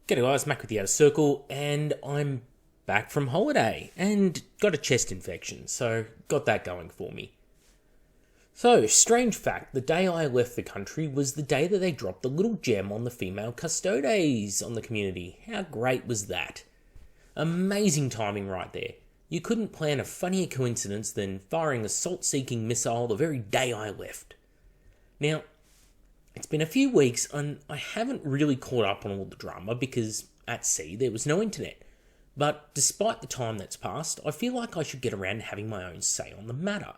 G'day guys, Mac with the Outer Circle, and I'm back from holiday, and got a chest infection, so got that going for me. So, strange fact, the day I left the country was the day that they dropped the little gem on the female custodes on the community. How great was that? Amazing timing right there. You couldn't plan a funnier coincidence than firing a salt-seeking missile the very day I left. Now, it's been a few weeks and I haven't really caught up on all the drama because at sea there was no internet. But despite the time that's passed, I feel like I should get around to having my own say on the matter.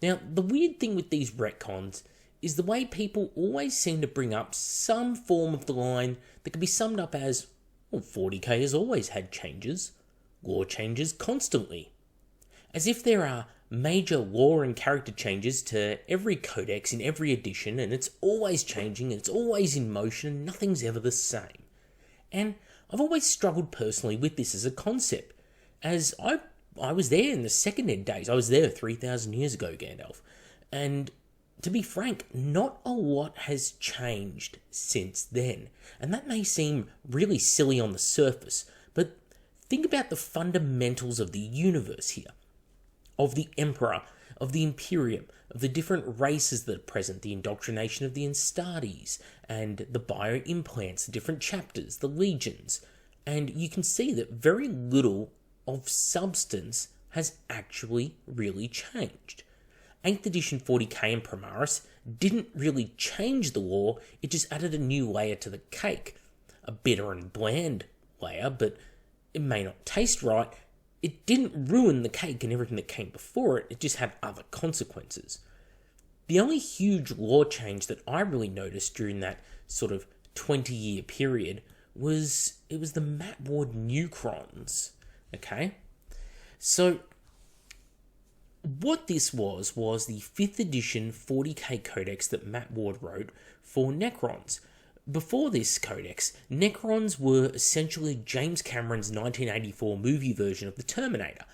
Now, the weird thing with these retcons is the way people always seem to bring up some form of the line that can be summed up as, well, 40k has always had changes. Lore changes constantly. As if there are major lore and character changes to every codex in every edition, and it's always changing, and it's always in motion, and nothing's ever the same. And I've always struggled personally with this as a concept, as I was there in the Second Ed days. I was there 3,000 years ago, Gandalf. And to be frank, not a lot has changed since then. And that may seem really silly on the surface, but think about the fundamentals of the universe here. Of the Emperor, of the Imperium, of the different races that are present, the indoctrination of the Astartes, and the bioimplants, the different chapters, the legions. And you can see that very little of substance has actually really changed. 8th edition 40k and Primaris didn't really change the lore, it just added a new layer to the cake. A bitter and bland layer, but it may not taste right. It didn't ruin the cake and everything that came before it, it just had other consequences. The only huge lore change that I really noticed during that sort of 20-year period was the Matt Ward Necrons. Okay? So, what this was the 5th edition 40k codex that Matt Ward wrote for Necrons. Before this codex, Necrons were essentially James Cameron's 1984 movie version of the Terminator.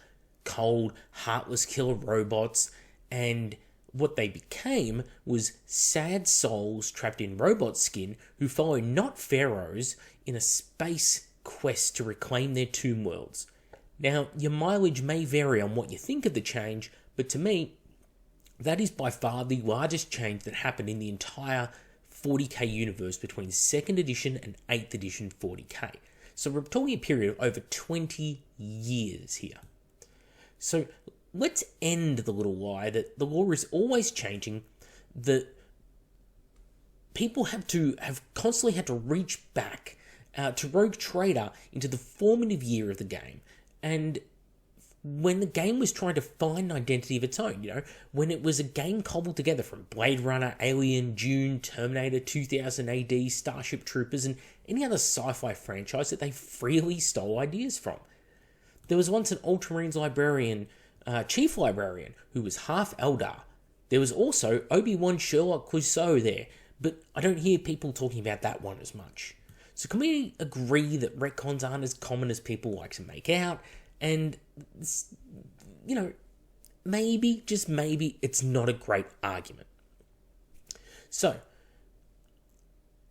Cold, heartless killer robots, and what they became was sad souls trapped in robot skin who follow not pharaohs in a space quest to reclaim their tomb worlds. Now, your mileage may vary on what you think of the change, but to me, that is by far the largest change that happened in the entire 40k universe between 2nd edition and 8th edition 40k. So we're talking a period of over 20 years here. So let's end the little lie that the lore is always changing, that people have constantly had to reach back to Rogue Trader into the formative year of the game, and when the game was trying to find an identity of its own, when it was a game cobbled together from Blade Runner, Alien, Dune, Terminator, 2000 AD, Starship Troopers, and any other sci-fi franchise that they freely stole ideas from. There was once an Ultramarines librarian, chief librarian, who was half Eldar. There was also Obi-Wan Sherlock Clouseau there, but I don't hear people talking about that one as much. So can we agree that retcons aren't as common as people like to make out? And, maybe, just maybe, it's not a great argument. So,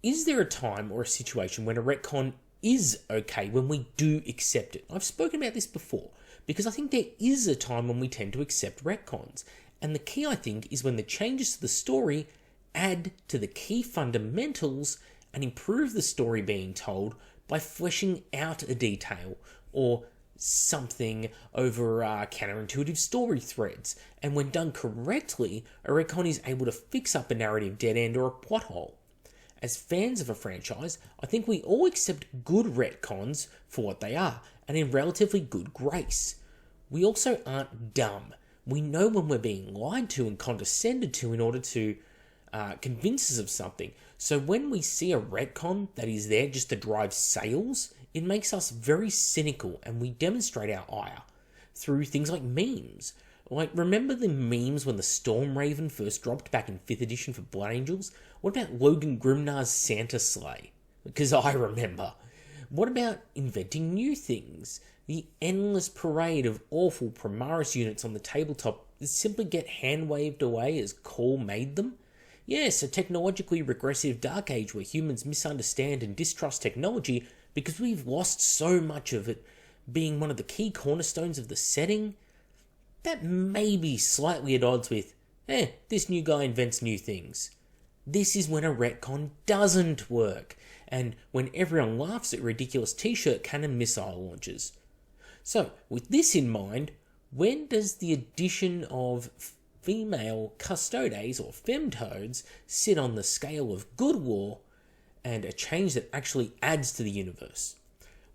is there a time or a situation when a retcon is okay, when we do accept it? I've spoken about this before, because I think there is a time when we tend to accept retcons. And the key, I think, is when the changes to the story add to the key fundamentals and improve the story being told by fleshing out a detail or something over counterintuitive story threads. And when done correctly, a retcon is able to fix up a narrative dead end or a plot hole. As fans of a franchise, I think we all accept good retcons for what they are, and in relatively good grace. We also aren't dumb. We know when we're being lied to and condescended to in order to convince us of something. So when we see a retcon that is there just to drive sales, it makes us very cynical, and we demonstrate our ire through things like memes. Like, remember the memes when the Storm Raven first dropped back in 5th edition for Blood Angels? What about Logan Grimnar's Santa Sleigh? Because I remember. What about inventing new things? The endless parade of awful Primaris units on the tabletop simply get hand-waved away as Call made them? Yes, a technologically regressive dark age where humans misunderstand and distrust technology because we've lost so much of it being one of the key cornerstones of the setting, that may be slightly at odds with, this new guy invents new things. This is when a retcon doesn't work, and when everyone laughs at ridiculous t-shirt cannon missile launches. So, with this in mind, when does the addition of female custodes or femtodes sit on the scale of good lore and a change that actually adds to the universe?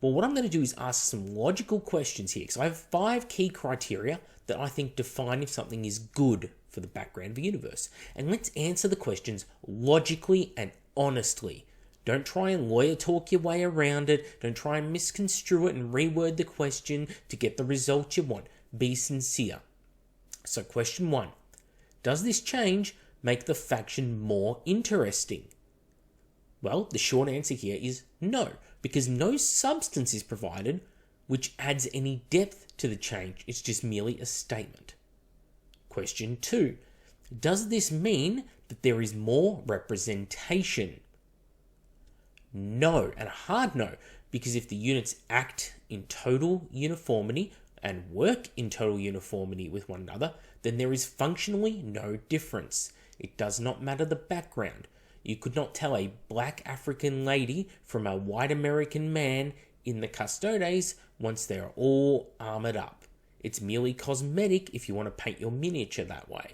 Well, what I'm going to do is ask some logical questions here, because I have 5 key criteria that I think define if something is good for the background of the universe. And let's answer the questions logically and honestly. Don't try and lawyer talk your way around it. Don't try and misconstrue it and reword the question to get the result you want. Be sincere. So question 1. Does this change make the faction more interesting? Well, the short answer here is no, because no substance is provided which adds any depth to the change. It's just merely a statement. Question 2. Does this mean that there is more representation? No, and a hard no, because if the units act in total uniformity and work in total uniformity with one another, then there is functionally no difference. It does not matter the background. You could not tell a black African lady from a white American man in the Custodes once they're all armoured up. It's merely cosmetic if you want to paint your miniature that way.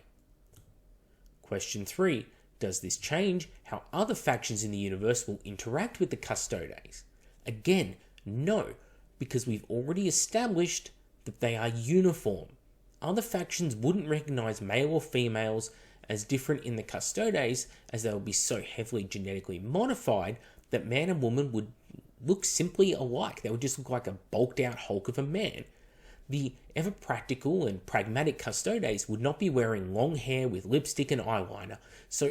Question 3. Does this change how other factions in the universe will interact with the Custodes? Again, no, because we've already established that they are uniform. Other factions wouldn't recognise male or females as different in the Custodes, as they would be so heavily genetically modified that man and woman would look simply alike. They would just look like a bulked out hulk of a man. The ever practical and pragmatic Custodes would not be wearing long hair with lipstick and eyeliner, so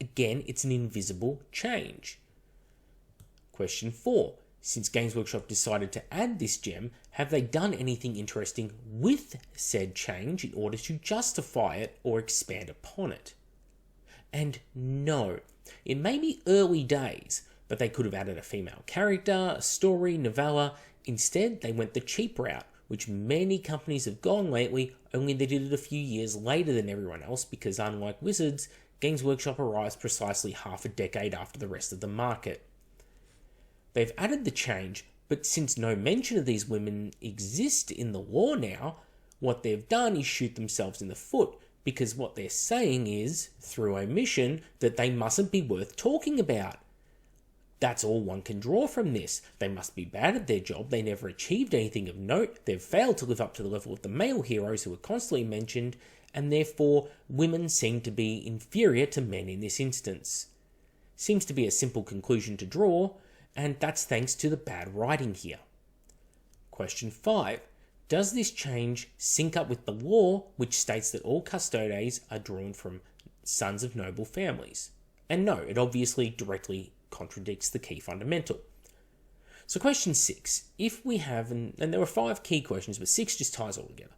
again, it's an invisible change. Question 4. Since Games Workshop decided to add this gem, have they done anything interesting with said change in order to justify it or expand upon it? And no, it may be early days, but they could have added a female character, a story, novella. Instead, they went the cheap route, which many companies have gone lately, only they did it a few years later than everyone else because unlike Wizards, Games Workshop arrives precisely half a decade after the rest of the market. They've added the change, but since no mention of these women exist in the lore now, what they've done is shoot themselves in the foot, because what they're saying is, through omission, that they mustn't be worth talking about. That's all one can draw from this. They must be bad at their job, they never achieved anything of note, they've failed to live up to the level of the male heroes who are constantly mentioned, and therefore women seem to be inferior to men in this instance. Seems to be a simple conclusion to draw, and that's thanks to the bad writing here. Question 5. Does this change sync up with the law which states that all Custodes are drawn from sons of noble families? And no, it obviously directly contradicts the key fundamental. So question 6. If we have, and there were 5 key questions, but 6 just ties all together.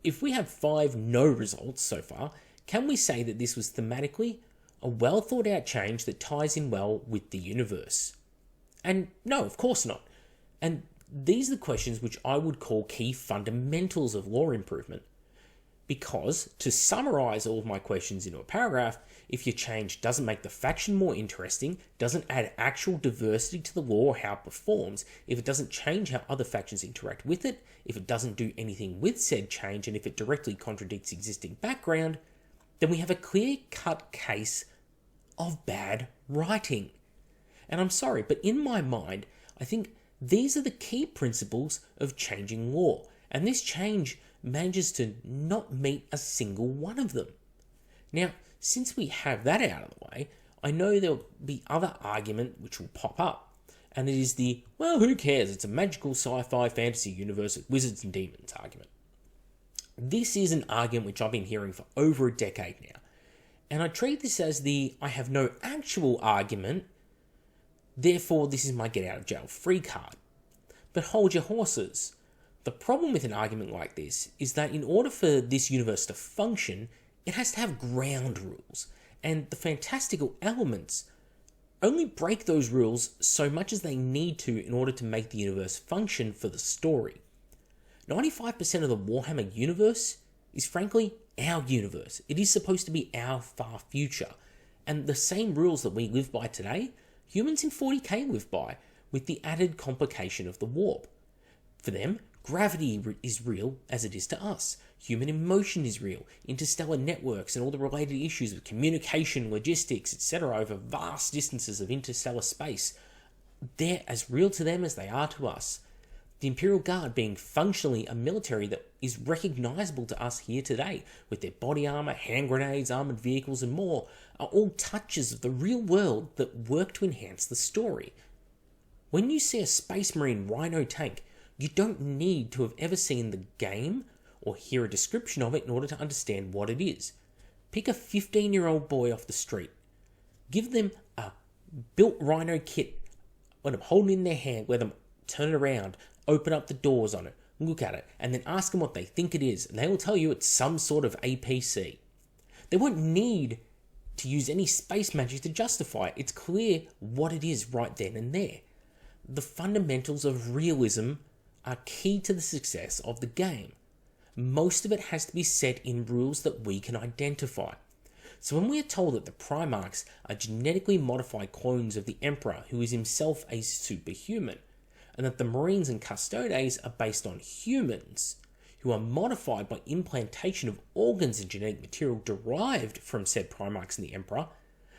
If we have 5 no results so far, can we say that this was thematically a well thought out change that ties in well with the universe? And no, of course not. And these are the questions which I would call key fundamentals of lore improvement. Because, to summarise all of my questions into a paragraph, if your change doesn't make the faction more interesting, doesn't add actual diversity to the lore or how it performs, if it doesn't change how other factions interact with it, if it doesn't do anything with said change, and if it directly contradicts existing background, then we have a clear-cut case of bad writing. And I'm sorry, but in my mind, I think these are the key principles of changing lore. And this change manages to not meet a single one of them. Now, since we have that out of the way, I know there'll be other argument which will pop up. And it is the, well, who cares? It's a magical sci-fi fantasy universe with wizards and demons argument. This is an argument which I've been hearing for over a decade now. And I treat this as the, I have no actual argument, therefore, this is my get out of jail free card. But hold your horses. The problem with an argument like this is that in order for this universe to function, it has to have ground rules. And the fantastical elements only break those rules so much as they need to in order to make the universe function for the story. 95% of the Warhammer universe is frankly our universe. It is supposed to be our far future. And the same rules that we live by today, humans in 40k live by, with the added complication of the warp. For them, gravity is real as it is to us. Human emotion is real. Interstellar networks and all the related issues of communication, logistics, etc. over vast distances of interstellar space, they're as real to them as they are to us. The Imperial Guard being functionally a military that is recognisable to us here today, with their body armour, hand grenades, armoured vehicles and more, are all touches of the real world that work to enhance the story. When you see a Space Marine Rhino tank, you don't need to have ever seen the game or hear a description of it in order to understand what it is. Pick a 15-year-old boy off the street. Give them a built Rhino kit, let them hold it in their hand, let them turn it around, open up the doors on it, look at it, and then ask them what they think it is, and they will tell you it's some sort of APC. They won't need to use any space magic to justify it. It's clear what it is right then and there. The fundamentals of realism are key to the success of the game. Most of it has to be set in rules that we can identify. So when we are told that the Primarchs are genetically modified clones of the Emperor, who is himself a superhuman, and that the Marines and Custodes are based on humans, who are modified by implantation of organs and genetic material derived from said Primarchs and the Emperor,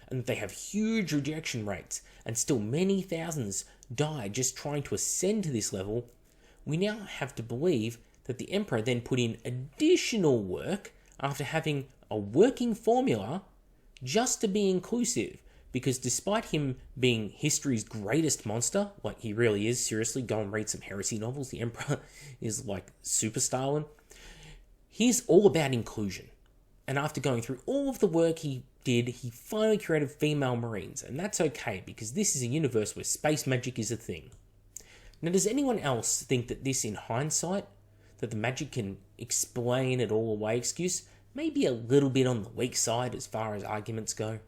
and that they have huge rejection rates, and still many thousands die just trying to ascend to this level, we now have to believe that the Emperor then put in additional work after having a working formula just to be inclusive, because despite him being history's greatest monster, like he really is, seriously, go and read some heresy novels, the Emperor is like super Stalin, he's all about inclusion. And after going through all of the work he did, he finally created female Marines, and that's okay, because this is a universe where space magic is a thing. Now, does anyone else think that this, in hindsight, that the magic can explain it all away excuse may be a little bit on the weak side as far as arguments go?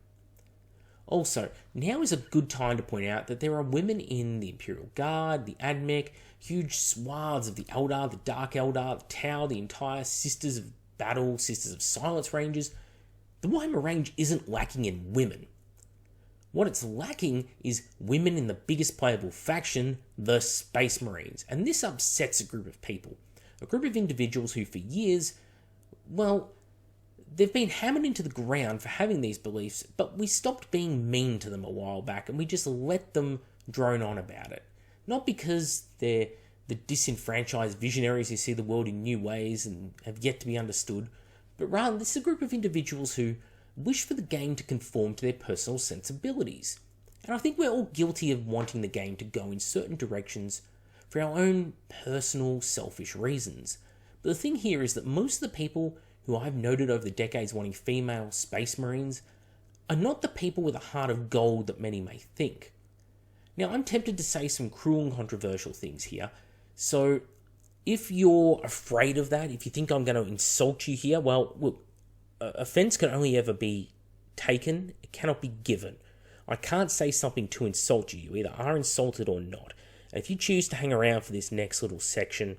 Also, now is a good time to point out that there are women in the Imperial Guard, the Admech, huge swaths of the Eldar, the Dark Eldar, the Tau, the entire Sisters of Battle, Sisters of Silence ranges. The Warhammer range isn't lacking in women. What it's lacking is women in the biggest playable faction, the Space Marines. And this upsets a group of people. A group of individuals who for years, well, they've been hammered into the ground for having these beliefs, but we stopped being mean to them a while back and we just let them drone on about it. Not because they're the disenfranchised visionaries who see the world in new ways and have yet to be understood, but rather this is a group of individuals who wish for the game to conform to their personal sensibilities. And I think we're all guilty of wanting the game to go in certain directions for our own personal, selfish reasons. But the thing here is that most of the people who I've noted over the decades wanting female Space Marines are not the people with a heart of gold that many may think. Now, I'm tempted to say some cruel and controversial things here, so if you're afraid of that, if you think I'm going to insult you here, well, look, offence can only ever be taken, it cannot be given. I can't say something to insult you. You either are insulted or not. And if you choose to hang around for this next little section,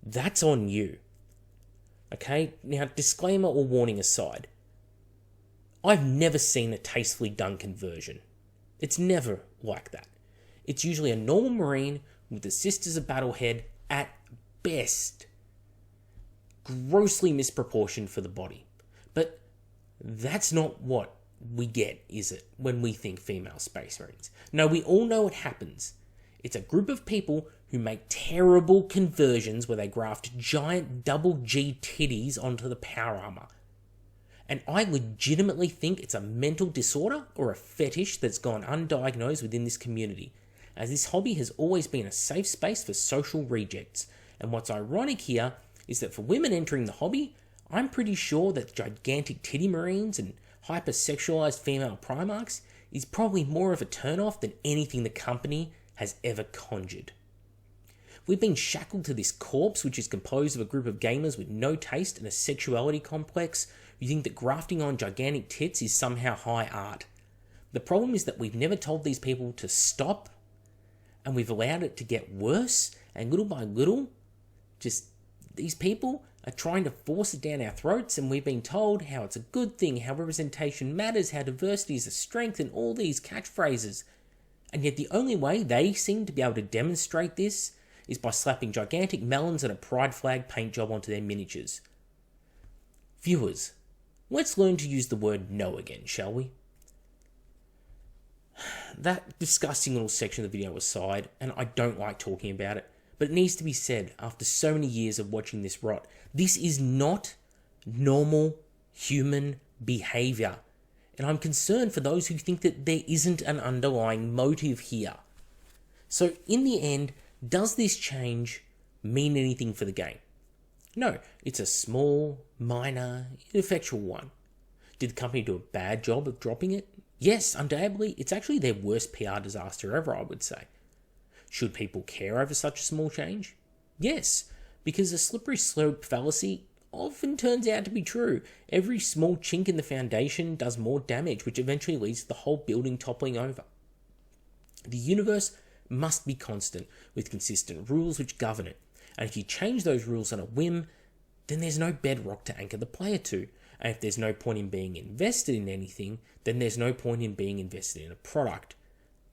that's on you. Okay, now disclaimer or warning aside, I've never seen a tastefully done conversion. It's never like that. It's usually a normal Marine with the Sisters of Battle head at best, grossly misproportioned for the body. But that's not what we get, is it, when we think female Space Marines? No, we all know what happens. It's a group of people who make terrible conversions where they graft giant double G titties onto the power armor. And I legitimately think it's a mental disorder or a fetish that's gone undiagnosed within this community, as this hobby has always been a safe space for social rejects. And what's ironic here is that for women entering the hobby, I'm pretty sure that gigantic titty Marines and hypersexualized female Primarchs is probably more of a turn-off than anything the company has ever conjured. We've been shackled to this corpse, which is composed of a group of gamers with no taste and a sexuality complex who think that grafting on gigantic tits is somehow high art. The problem is that we've never told these people to stop, and we've allowed it to get worse, and little by little, just these people are trying to force it down our throats, and we've been told how it's a good thing, how representation matters, how diversity is a strength, and all these catchphrases. And yet the only way they seem to be able to demonstrate this is by slapping gigantic melons and a pride flag paint job onto their miniatures. Viewers, let's learn to use the word no again, shall we? That disgusting little section of the video aside, and I don't like talking about it, but it needs to be said after so many years of watching this rot. This is not normal human behaviour. And I'm concerned for those who think that there isn't an underlying motive here. So in the end, does this change mean anything for the game? No, it's a small, minor, ineffectual one. Did the company do a bad job of dropping it? Yes, undoubtedly, it's actually their worst PR disaster ever, I would say. Should people care over such a small change? Yes, because the slippery slope fallacy often turns out to be true. Every small chink in the foundation does more damage, which eventually leads to the whole building toppling over. The universe must be constant, with consistent rules which govern it. And if you change those rules on a whim, then there's no bedrock to anchor the player to. And if there's no point in being invested in anything, then there's no point in being invested in a product.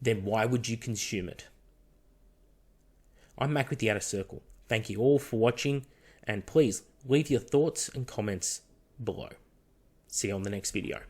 Then why would you consume it? I'm Mac with the Outer Circle. Thank you all for watching, and please leave your thoughts and comments below. See you on the next video.